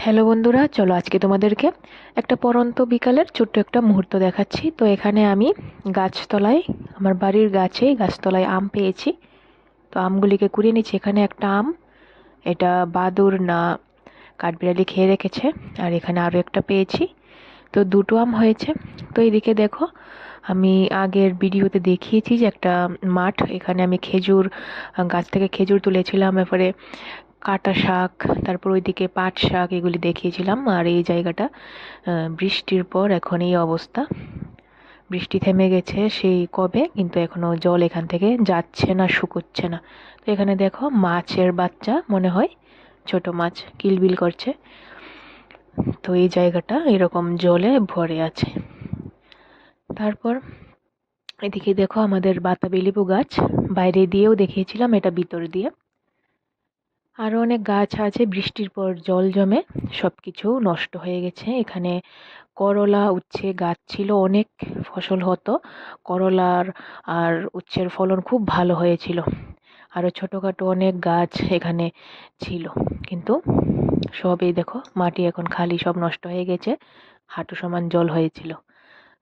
Hello বন্ধুরা, চলো আজকে তোমাদেরকে একটা পড়ন্ত বিকালের ছোট্ট একটা মুহূর্ত দেখাচ্ছি। তো এখানে আমি গাছতলায়, আমার বাড়ির গাছতলায় আম পেয়েছি। তো আমগুলিকে কুড়িয়ে নিচ্ছি। এখানে একটা আম, এটা বাদুড় না কাঠবিড়ালি খেয়ে রেখেছে। আর এখানে আরও একটা পেয়েছি, তো দুটো আম হয়েছে। তো এইদিকে দেখো, আমি আগের ভিডিওতে দেখিয়েছি যে একটা মাঠ, এখানে আমি খেজুর গাছ থেকে খেজুর তুলেছিলাম, এরপরে কাটা শাক, তারপর ওইদিকে পাট শাক, এগুলি দেখিয়েছিলাম। আর এই জায়গাটা বৃষ্টির পর এখন এই অবস্থা। বৃষ্টি থেমে গেছে সেই কবে, কিন্তু এখনো জল এখান থেকে যাচ্ছে না, শুকোচ্ছে না। তো এখানে দেখো মাছের বাচ্চা, মনে হয় ছোট মাছ কিলবিল করছে। তো এই জায়গাটা এরকম জলে ভরে আছে। তারপর এদিকে দেখো আমাদের বাতাবি লেবু গাছ, বাইরে দিয়েও দেখিয়েছিলাম, এটা ভিতর দিয়ে। আরও অনেক গাছ আছে, বৃষ্টির পর জল জমে সব কিছু নষ্ট হয়ে গেছে। এখানে করলা উচ্ছে গাছ ছিল, অনেক ফসল হতো করলার, আর উচ্ছের ফলন খুব ভালো হয়েছিল। আরও ছোটোখাটো অনেক গাছ এখানে ছিল, কিন্তু সবই দেখো মাটি এখন খালি, সব নষ্ট হয়ে গেছে, হাঁটু সমান জল হয়েছিল।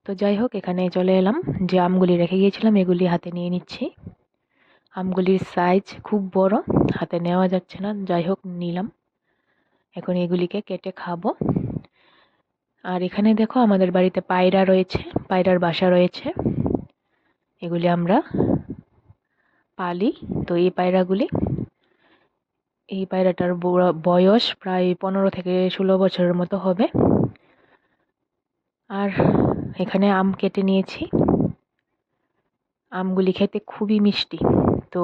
তো যাই হোক, এখানে চলে এলাম, যে আমগুলি রেখে গিয়েছিলাম এগুলি হাতে নিয়ে নিচ্ছি। আমগুলির সাইজ খুব বড়, হাতে নেওয়া যাচ্ছে না, যাই হোক নিলাম। এখন এগুলিকে কেটে খাবো। আর এখানে দেখো আমাদের বাড়িতে পায়রা রয়েছে, পায়রার বাসা রয়েছে, এগুলি আমরা পালি। তো এই পায়রাটার বয়স প্রায় 15 থেকে 16 বছরের মতো হবে। আর এখানে আম কেটে নিয়েছি, আমগুলি খেতে খুবই মিষ্টি। তো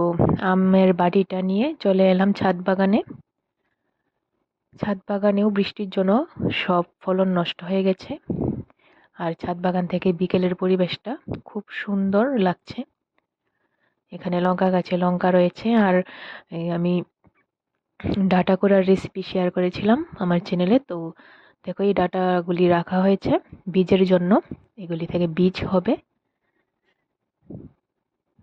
আমের বাটিটা নিয়ে চলে এলাম ছাদ বাগানে। ছাদ বাগানেও বৃষ্টির জন্য সব ফলন নষ্ট হয়ে গেছে। আর ছাদ বাগান থেকে বিকেলের পরিবেশটা খুব সুন্দর লাগছে। এখানে লঙ্কা গাছে লঙ্কা রয়েছে। আর আমি ডাটা করার রেসিপি শেয়ার করেছিলাম আমার চ্যানেলে। তো দেখো এই ডাটাগুলি রাখা হয়েছে বীজের জন্য, এগুলি থেকে বীজ হবে।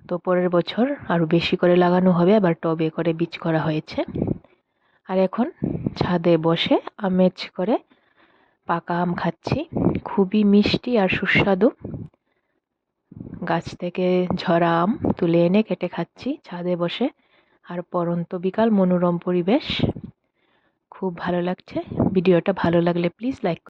তো পরের বছর আরও বেশি করে লাগানো হবে, আবার টবে করে বীজ করা হয়েছে। আর এখন ছাদে বসে আমেজ করে পাকা আম খাচ্ছি, খুবই মিষ্টি আর সুস্বাদু। গাছ থেকে ঝরা আম তুলে এনে কেটে খাচ্ছি ছাদে বসে। আর পরন্ত বিকাল, মনোরম পরিবেশ, খুব ভালো লাগছে। ভিডিওটা ভালো লাগলে প্লিজ লাইক